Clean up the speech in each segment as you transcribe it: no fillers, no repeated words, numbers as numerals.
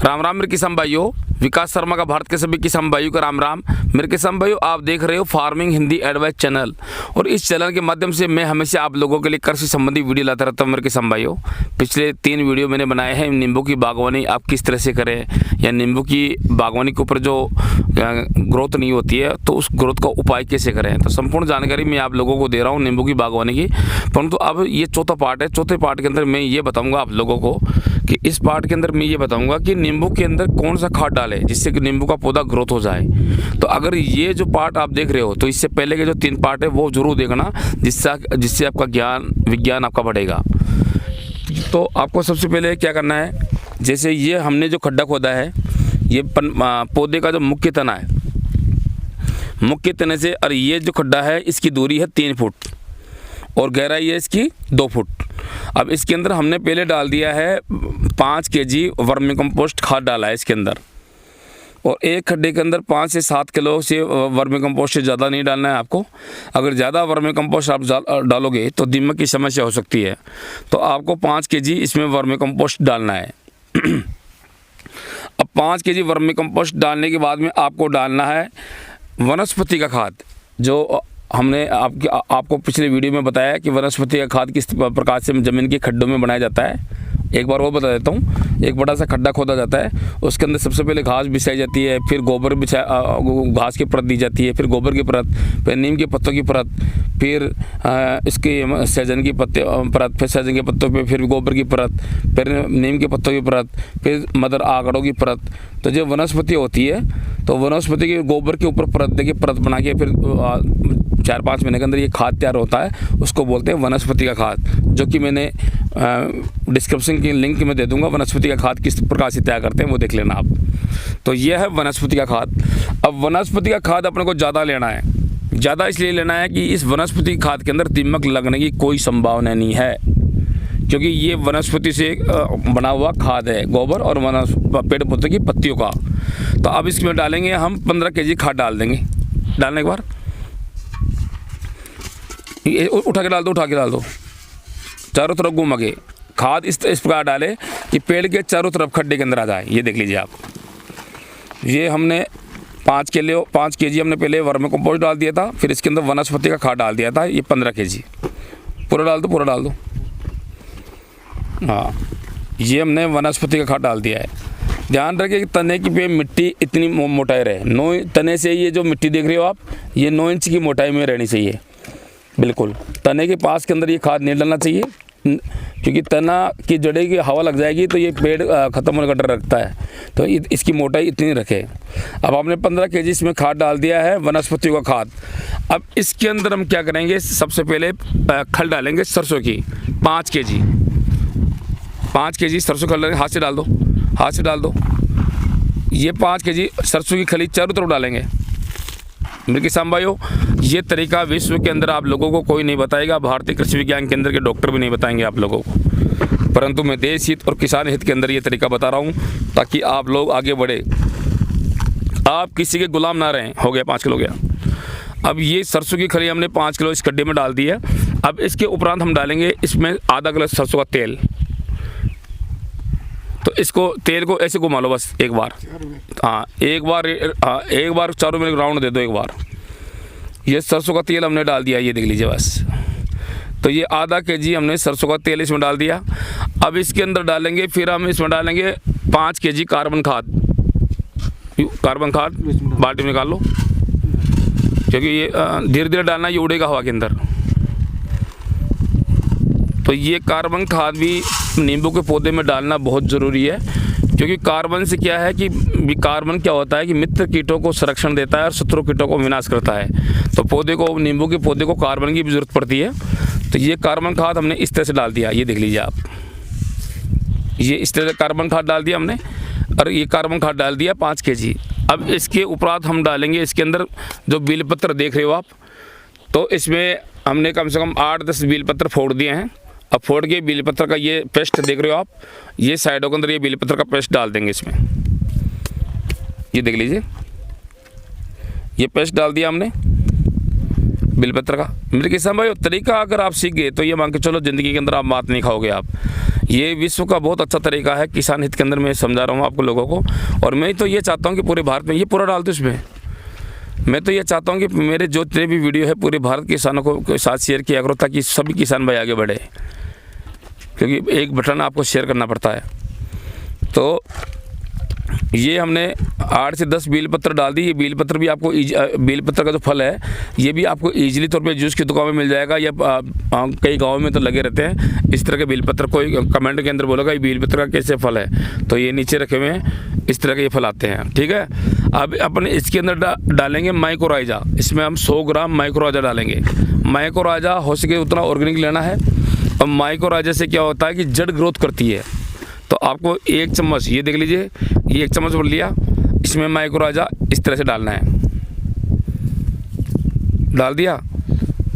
राम राम मेरे किसान भाइयों, विकास शर्मा का भारत के सभी किसान भाइयों का राम राम। मेरे किसान भाइयों, आप देख रहे हो फार्मिंग हिंदी एडवाइस चैनल, और इस चैनल के माध्यम से मैं हमेशा आप लोगों के लिए कृषि संबंधी वीडियो लाता रहता हूं। मेरे किसान भाइयों, पिछले 3 वीडियो मैंने बनाए हैं नींबू की बागवानी आप किस तरह से करें, या नींबू की बागवानी के ऊपर जो ग्रोथ नहीं होती है तो उस ग्रोथ का उपाय कैसे करें। तो संपूर्ण जानकारी मैं आप लोगों को दे रहा हूँ नींबू की बागवानी की। परंतु अब ये चौथा पार्ट है। चौथे पार्ट के अंदर मैं ये बताऊँगा आप लोगों को कि इस पार्ट के अंदर मैं ये बताऊंगा कि नींबू के अंदर कौन सा खाद डालें जिससे कि नींबू का पौधा ग्रोथ हो जाए। तो अगर ये जो पार्ट आप देख रहे हो तो इससे पहले के जो 3 पार्ट है वो जरूर देखना, जिससे आपका विज्ञान आपका बढ़ेगा। तो आपको सबसे पहले क्या करना है, जैसे ये हमने जो खड्डा खोदा है, ये पौधे का जो मुख्य तना है, मुख्य तने से, और ये जो खड्डा है इसकी दूरी है 3 फुट और गहराई है इसकी 2 फुट। अब इसके अंदर हमने पहले डाल दिया है 5 केजी वर्मी कंपोस्ट खाद डाला है इसके अंदर, और एक खड्डे के अंदर 5 से 7 किलो से वर्मी कंपोस्ट से ज़्यादा नहीं डालना है आपको। अगर ज़्यादा वर्मी कंपोस्ट आप डालोगे तो दीमक की समस्या हो सकती है। तो आपको 5 केजी इसमें वर्मी कंपोस्ट डालना है। अब 5 केजी वर्मी कंपोस्ट डालने के बाद में आपको डालना है वनस्पति का खाद, जो हमने आपको पिछले वीडियो में बताया कि वनस्पति का खाद किस प्रकार से ज़मीन के खड्डों में बनाया जाता है। एक बार वो बता देता हूँ। एक बड़ा सा खड्डा खोदा जाता है, उसके अंदर सबसे पहले घास बिछाई जाती है, फिर गोबर घास की परत दी जाती है, फिर गोबर की परत, फिर नीम के पत्तों की परत, फिर इसके सहजन की परत, फिर सहजन के पत्तों पे फिर गोबर की परत, फिर नीम के पत्तों की परत, फिर मदर आगड़ों की परत। तो जो वनस्पति होती है तो वनस्पति के गोबर के ऊपर परत देके परत बना के फिर 4-5 महीने के अंदर ये खाद तैयार होता है। उसको बोलते हैं वनस्पति का खाद, जो कि मैंने डिस्क्रिप्शन की लिंक में दे दूंगा। वनस्पति का खाद किस प्रकार से तैयार करते हैं वो देख लेना आप। तो यह है वनस्पति का खाद। अब वनस्पति का खाद अपने को ज़्यादा लेना है। ज़्यादा इसलिए लेना है कि इस वनस्पति खाद के अंदर दीमक लगने की कोई संभावना नहीं है, क्योंकि ये वनस्पति से बना हुआ खाद है, गोबर और पेड़ पौधे की पत्तियों का। तो अब इसमें डालेंगे हम 15 केजी खाद डाल देंगे। डालने के बाद उठा के डाल दो चारों तरफ घुमा के। खाद इस प्रकार डाले कि पेड़ के चारों तरफ खड्डे के अंदर आ जाए। ये देख लीजिए आप, ये हमने 5 केजी हमने पहले वर्मी कंपोस्ट डाल दिया था, फिर इसके अंदर वनस्पति का खाद डाल दिया था, ये 15 केजी। पूरा डाल दो। हाँ, ये हमने वनस्पति का खाद डाल दिया है। ध्यान रखिए कि तने की पे मिट्टी इतनी मोटाई रहे। 9 तने से ये जो मिट्टी देख रहे हो आप, ये 9 इंच की मोटाई में रहनी चाहिए बिल्कुल। तने के पास के अंदर ये खाद नहीं डालना चाहिए, क्योंकि तना की जड़ें की हवा लग जाएगी तो ये पेड़ ख़त्म होने का डर रखता है। तो इसकी मोटाई इतनी रखे। अब आपने 15 केजी इसमें खाद डाल दिया है, वनस्पतियों का खाद। अब इसके अंदर हम क्या करेंगे, सबसे पहले खल डालेंगे सरसों की 5 केजी सरसों खल हाथ से डाल दो। ये 5 केजी सरसों की खली चारों तरफ डालेंगे। मेरे किसान भाइयों, ये तरीका विश्व के अंदर आप लोगों को कोई नहीं बताएगा, भारतीय कृषि विज्ञान केंद्र के डॉक्टर भी नहीं बताएंगे आप लोगों को, परंतु मैं देश हित और किसान हित के अंदर ये तरीका बता रहा हूँ, ताकि आप लोग आगे बढ़े, आप किसी के गुलाम ना रहें। हो गया 5 किलो गया। अब ये सरसों की खली हमने 5 किलो इस गड्ढे में डाल दी है। अब इसके उपरांत हम डालेंगे इसमें आधा गिलास सरसों का तेल। तो इसको तेल को ऐसे घुमा लो बस एक बार। हाँ, एक बार चारों में राउंड दे दो एक बार। ये सरसों का तेल हमने डाल दिया, ये देख लीजिए बस। तो ये आधा केजी हमने सरसों का तेल इसमें डाल दिया। अब इसके अंदर डालेंगे, फिर हम इसमें डालेंगे 5 केजी कार्बन खाद बाल्टी में निकाल लो, क्योंकि ये धीरे धीरे डालना, ये उड़ेगा हवा के अंदर। तो ये कार्बन खाद भी नींबू के पौधे में डालना बहुत ज़रूरी है, क्योंकि कार्बन से क्या है कि कार्बन क्या होता है कि मित्र कीटों को संरक्षण देता है और शत्रु कीटों को विनाश करता है। तो पौधे को, नींबू के पौधे को कार्बन की भी ज़रूरत पड़ती है। तो ये कार्बन खाद हमने इस तरह से डाल दिया, ये देख लीजिए आप। ये इस तरह से कार्बन खाद डाल दिया हमने, और ये कार्बन खाद डाल दिया 5 केजी। अब इसके उपरांत हम डालेंगे इसके अंदर जो बेलपत्र देख रहे हो आप। तो इसमें हमने कम से कम 8-10 बेलपत्र फोड़ दिए हैं। अब फोड़ के बेलपत्र का ये पेस्ट देख रहे हो आप, ये साइडों के अंदर ये बेलपत्र का पेस्ट डाल देंगे इसमें। ये देख लीजिए, ये पेस्ट डाल दिया हमने। बेलपत्र का। मेरे किसान भाई तरीका अगर आप सीख गए तो ये मान के चलो ज़िंदगी के अंदर आप मात नहीं खाओगे आप। ये विश्व का बहुत अच्छा तरीका है किसान हित के अंदर, मैं समझा रहा हूँ आपको लोगों को। और मैं तो ये चाहता हूँ कि पूरे भारत में ये पूरा डाल दो इसमें। मैं तो ये चाहता हूँ कि मेरे जो जितने भी वीडियो है पूरे भारत के किसानों को साथ शेयर किया करो, ताकि सभी किसान भाई आगे बढ़े, क्योंकि एक बटन आपको शेयर करना पड़ता है। तो ये हमने 8 से 10 बेलपत्र डाल दी। ये बेलपत्र भी आपको बेलपत्र का जो फल है ये भी आपको ईजिली तौर पे जूस की दुकान में मिल जाएगा, या कई गाँव में तो लगे रहते हैं इस तरह के बेलपत्र। कोई कमेंट के अंदर बोलेगा ये बेलपत्र का कैसे फल है, तो ये नीचे रखे हुए हैं, इस तरह के ये फल आते हैं, ठीक है। अब अपन इसके अंदर डालेंगे माइक्रोराइजा। इसमें हम 100 ग्राम माइक्रोराइजा डालेंगे। माइक्रोराइजा हो सके उतना ऑर्गेनिक लेना है। और माइक्रोराइजा से क्या होता है कि जड़ ग्रोथ करती है। तो आपको 1 चम्मच, ये देख लीजिए, ये 1 चम्मच भर लिया, इसमें माइक्रोराइजा इस तरह से डालना है, डाल दिया।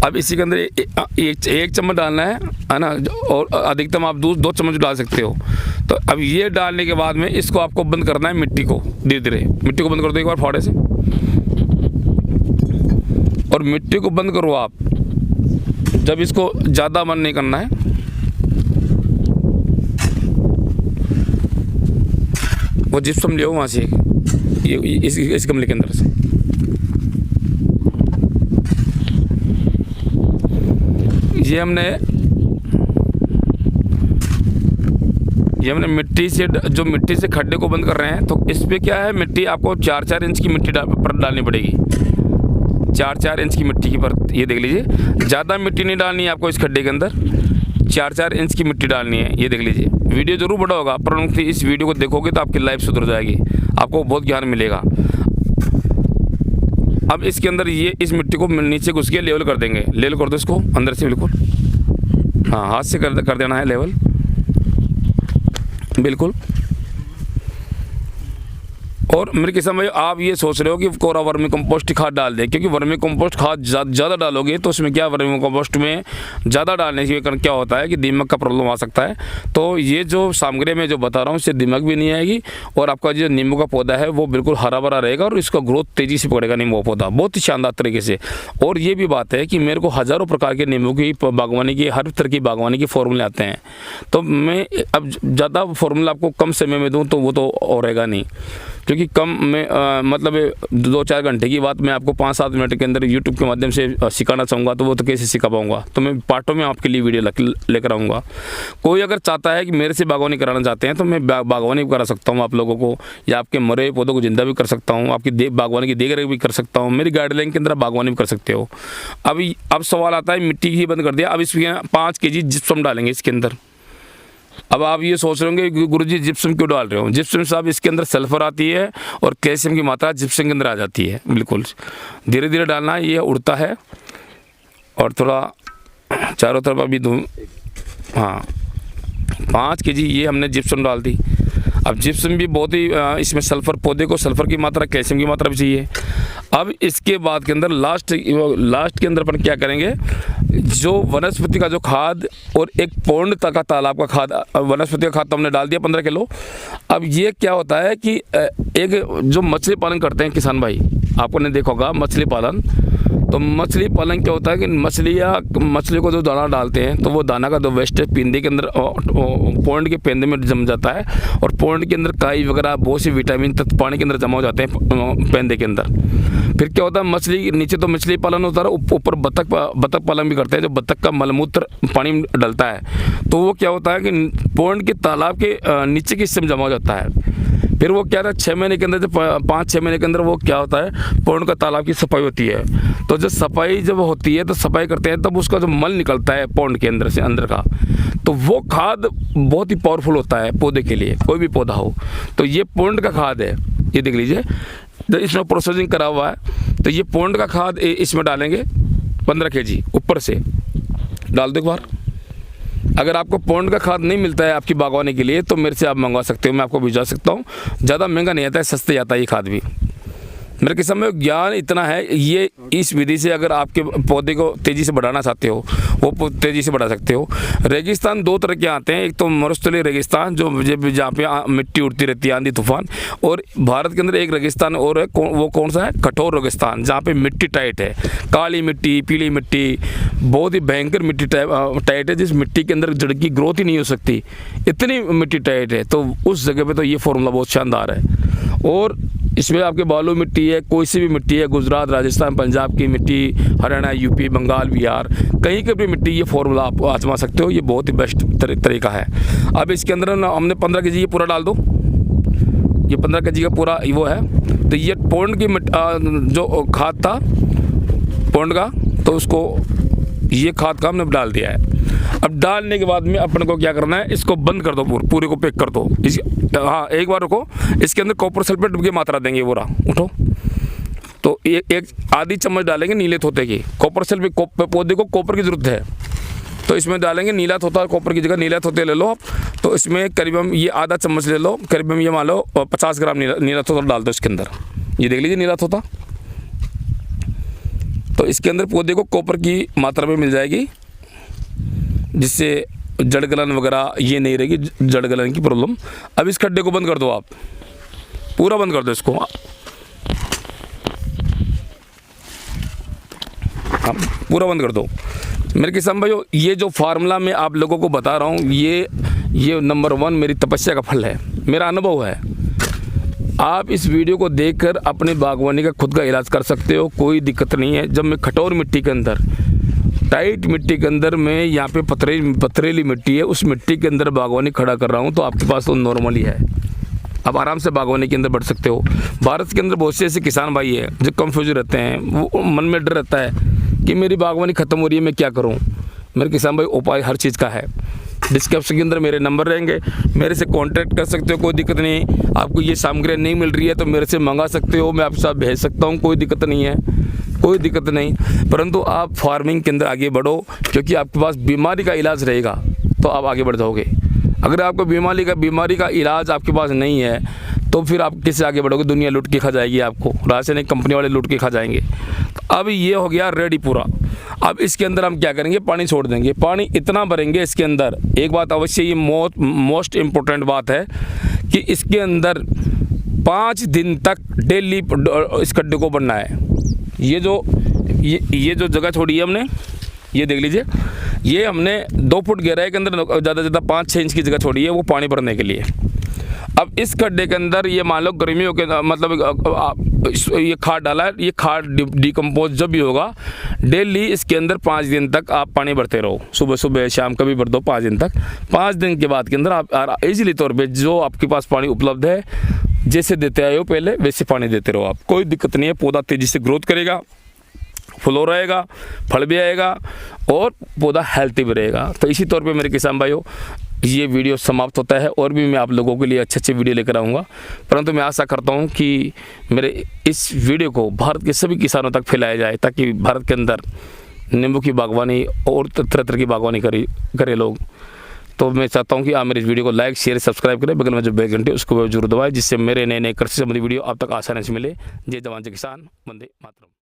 अब इसी के अंदर एक चम्मच डालना है ना, और अधिकतम आप 2 चम्मच डाल सकते हो। तो अब ये डालने के बाद में इसको आपको बंद करना है, मिट्टी को धीरे धीरे मिट्टी को बंद कर दो एक बार फावड़े से, और मिट्टी को बंद करो आप। जब इसको ज़्यादा बंद नहीं करना है, वो जिप्सम ले वहाँ से इस गमले के अंदर से। ये हमने मिट्टी से जो मिट्टी से खड्डे को बंद कर रहे हैं। तो इस पे क्या है, मिट्टी आपको 4-4 इंच की मिट्टी परत डालनी पड़ेगी। 4-4 इंच की मिट्टी की परत, ये देख लीजिए। ज़्यादा मिट्टी नहीं डालनी है आपको इस खड्डे के अंदर, 4-4 इंच की मिट्टी डालनी है, ये देख लीजिए। वीडियो जरूर बड़ा होगा, परंतु इस वीडियो को देखोगे तो आपकी लाइफ सुधर जाएगी, आपको बहुत ज्ञान मिलेगा। अब इसके अंदर ये इस मिट्टी को नीचे घुस के लेवल कर देंगे। लेवल कर दो इसको अंदर से बिल्कुल, हाँ हाथ से कर देना है लेवल बिल्कुल। और मेरे किसान भाई आप ये सोच रहे हो कि कोरा वर्मी कंपोस्ट खाद डाल दें, क्योंकि वर्मी कंपोस्ट खाद ज़्यादा डालोगे तो उसमें क्या, वर्मी कंपोस्ट में ज़्यादा डालने के कारण क्या होता है कि दीमक का प्रॉब्लम आ सकता है। तो ये जो सामग्री में जो बता रहा हूँ इससे दीमक भी नहीं आएगी, और आपका जो नींबू का पौधा है वो बिल्कुल हरा भरा रहेगा, और इसका ग्रोथ तेज़ी से पड़ेगा नींबू का पौधा बहुत ही शानदार तरीके से। और ये भी बात है कि मेरे को हज़ारों प्रकार के नींबू की बागवानी की, हर तरह की बागवानी के फॉर्मूले आते हैं। तो मैं अब ज़्यादा फॉर्मूला आपको कम समय में दूँ तो वो तो रहेगा नहीं, क्योंकि कम में मतलब 2-4 घंटे की बात मैं आपको 5-7 मिनट के अंदर यूट्यूब के माध्यम से सिखाना चाहूँगा, तो वो तो कैसे सिखा पाऊँगा। तो मैं पार्टों में आपके लिए वीडियो लेकर आऊँगा। कोई अगर चाहता है कि मेरे से बागवानी कराना चाहते हैं तो मैं बागवानी भी करा सकता हूँ आप लोगों को, या आपके मरे हुए पौधों को जिंदा भी कर सकता हूँ, आपकी बागवानी की देखरेख भी कर सकता हूँ। मेरी गाइडलाइन के अंदर बागवानी भी कर सकते हो। अब सवाल आता है, मिट्टी ही बंद कर दिया, अब इसमें 5 kg जिप्सम डालेंगे इसके अंदर। अब आप ये सोच रहे होंगे कि गुरुजी जिप्सम क्यों डाल रहे हो। जिप्सम साहब इसके अंदर सल्फर आती है और कैल्शियम की मात्रा जिप्सम के अंदर आ जाती है। बिल्कुल धीरे धीरे डालना है, ये उड़ता है, और थोड़ा चारों तरफ अभी हाँ 5 kg ये हमने जिप्सम डाल दी। अब जिप्सम भी बहुत ही इसमें सल्फर, पौधे को सल्फर की मात्रा, कैल्शियम की मात्रा भी चाहिए। अब इसके बाद के अंदर लास्ट के अंदर अपन क्या करेंगे, जो वनस्पति का जो खाद और एक पौंड तक का तालाब का खाद, वनस्पति का खाद तो हमने डाल दिया 15 किलो। अब ये क्या होता है कि एक जो मछली पालन करते हैं किसान भाई, आपको ने देखा होगा मछली पालन, तो मछली पालन क्या होता है कि मछली को जो दाना डालते हैं तो वो दाना का जो वेस्ट है पेंदे के अंदर, पौंड के पेंदे में जम जाता है, और पौंड के अंदर काई वगैरह बहुत सी विटामिन तत्व पानी के अंदर जमा हो जाते हैं पेंदे के अंदर। फिर क्या होता है, मछली नीचे तो मछली पालन होता है, ऊपर बतख पालन भी करते हैं। जो बतख का मलमूत्र पानी में डलता है तो वो क्या होता है कि पौंड के तालाब के नीचे के हिस्से में जमा हो जाता है। फिर वो क्या था, 6 महीने के अंदर, जब 5-6 महीने के अंदर वो क्या होता है, पौंड का तालाब की सफाई होती है। तो जब सफाई होती है तो सफाई करते हैं तब उसका जो मल निकलता है पौंड के अंदर से, अंदर का, तो वो खाद बहुत ही पावरफुल होता है पौधे के लिए, कोई भी पौधा हो। तो ये पौंड का खाद है, ये देख लीजिए, तो इसमें प्रोसेसिंग करा हुआ है। तो ये पौंड का खाद इसमें डालेंगे 15 kg ऊपर से डाल दो एक बार। अगर आपको पौंड का खाद नहीं मिलता है आपकी बागवानी के लिए तो मेरे से आप मंगवा सकते हो, मैं आपको भिजवा सकता हूँ। ज़्यादा महंगा नहीं आता है, सस्ते आता है ये खाद भी। मेरे किस्म में ज्ञान इतना है, ये इस विधि से अगर आपके पौधे को तेज़ी से बढ़ाना चाहते हो वो तेज़ी से बढ़ा सकते हो। रेगिस्तान दो तरह के आते हैं, एक तो मरुस्थलीय रेगिस्तान जो जहाँ पे मिट्टी उड़ती रहती है, आंधी तूफान, और भारत के अंदर एक रेगिस्तान और है, वो कौन सा है? कठोर रेगिस्तान, जहाँ पे मिट्टी टाइट है, काली मिट्टी, पीली मिट्टी, बहुत ही भयंकर मिट्टी टाइट है, जिस मिट्टी के अंदर जड़ की ग्रोथ ही नहीं हो सकती, इतनी मिट्टी टाइट है। तो उस जगह पे तो ये फॉर्मूला बहुत शानदार है। और इसमें आपके बालू मिट्टी है, कोई सी भी मिट्टी है, गुजरात, राजस्थान, पंजाब की मिट्टी, हरियाणा, यूपी, बंगाल, बिहार, कहीं की भी मिट्टी, ये फॉर्मूला आप आजमा सकते हो। ये बहुत ही बेस्ट तरीका है। अब इसके अंदर हमने 15 kg ये पूरा डाल दो, ये 15 kg का पूरा वो है। तो ये पौंड की जो खाद था पौंड का, तो उसको ये खाद का हमने डाल दिया है। अब डालने के बाद में अपन को क्या करना है, इसको बंद कर दो, पूरे को पैक कर दो। हाँ, एक बार रुको, इसके अंदर कॉपर सल्फेट की मात्रा देंगे, पूरा उठो। तो एक आधी चम्मच डालेंगे नीले तोते की कॉपर सल्फेट, पौधे को कॉपर की जरूरत है, तो इसमें डालेंगे नीला तोता, कॉपर की जगह नीला तोते ले लो आप। तो इसमें करीब हम ये आधा चम्मच ले लो, करीब हम ये मान लो 50 ग्राम नीला तोता डाल दो इसके अंदर। ये देख लीजिए नीला तोता, तो इसके अंदर पौधे को कॉपर की मात्रा में मिल जाएगी, जिससे जड़ गलन वगैरह ये नहीं रहेगी, जड़ गलन की प्रॉब्लम। अब इस खड्डे को बंद कर दो, आप पूरा बंद कर दो इसको, आप पूरा बंद कर दो। मेरे किसान भाइयों, ये जो फार्मूला मैं आप लोगों को बता रहा हूँ, ये नंबर 1 मेरी तपस्या का फल है, मेरा अनुभव है। आप इस वीडियो को देखकर अपने बागवानी का खुद का इलाज कर सकते हो, कोई दिक्कत नहीं है। जब मैं कठोर मिट्टी के अंदर, टाइट मिट्टी के अंदर में यहाँ पे पथरीली मिट्टी है, उस मिट्टी के अंदर बागवानी खड़ा कर रहा हूँ, तो आपके पास तो नॉर्मली है, आप आराम से बागवानी के अंदर बढ़ सकते हो। भारत के अंदर बहुत से ऐसे किसान भाई हैं जो कंफ्यूज रहते हैं, वो मन में डर रहता है कि मेरी बागवानी ख़त्म हो रही है, मैं क्या करूँ। मेरे किसान भाई, उपाय हर चीज़ का है। डिस्क्रिप्शन के अंदर मेरे नंबर रहेंगे, मेरे से कांटेक्ट कर सकते हो, कोई दिक्कत नहीं। आपको ये सामग्री नहीं मिल रही है तो मेरे से मंगा सकते हो, मैं आपके साथ भेज सकता हूँ, कोई दिक्कत नहीं है, कोई दिक्कत नहीं। परंतु आप फार्मिंग के अंदर आगे बढ़ो, क्योंकि आपके पास बीमारी का इलाज रहेगा तो आप आगे बढ़ जाओगे। अगर आपको बीमारी का इलाज आपके पास नहीं है तो फिर आप किससे आगे बढ़ोगे? दुनिया लूट के खा जाएगी आपको, रासायनिक कंपनी वाले लूट के खा जाएंगे। तो अब ये हो गया रेडी पूरा। अब इसके अंदर हम क्या करेंगे, पानी छोड़ देंगे। पानी इतना भरेंगे इसके अंदर, एक बात अवश्य, ये मोस्ट इम्पोर्टेंट बात है कि इसके अंदर 5 दिन तक डेली इस गड्ढे को बनना है। ये जो जगह छोड़ी है हमने, ये देख लीजिए, ये हमने 2 फुट गहराई के अंदर ज़्यादा से ज़्यादा 5-6 इंच की जगह छोड़ी है, वो पानी भरने के लिए। अब इस गड्ढे के अंदर ये मान लो गर्मियों के मतलब ये खाद डाला है, ये खाद डिकम्पोज जब भी होगा, डेली इसके अंदर 5 दिन तक आप पानी भरते रहो, सुबह सुबह शाम कभी भर दो 5 दिन तक। 5 दिन के बाद के अंदर आप ईजिली तौर पे जो आपके पास पानी उपलब्ध है, जैसे देते आए हो पहले वैसे पानी देते रहो आप, कोई दिक्कत नहीं है। पौधा तेज़ी से ग्रोथ करेगा, फ्लो रहेगा, फल भी आएगा और पौधा हेल्थी भी रहेगा। तो इसी तौर पे मेरे किसान भाइयों, ये वीडियो समाप्त होता है, और भी मैं आप लोगों के लिए अच्छे वीडियो लेकर आऊँगा। परंतु मैं आशा करता हूँ कि मेरे इस वीडियो को भारत के सभी किसानों तक फैलाया जाए, ताकि भारत के अंदर नींबू की बागवानी और तरह तरह की बागवानी करे लोग। तो मैं चाहता हूँ कि आप मेरे इस वीडियो को लाइक, शेयर, सब्सक्राइब करें, बगल में जो बेल घंटी उसको जरूर दबाएं, जिससे मेरे नए कृषि संबंधी वीडियो आप तक आसानी से मिले। जय जवान जय किसान, वंदे मातरम।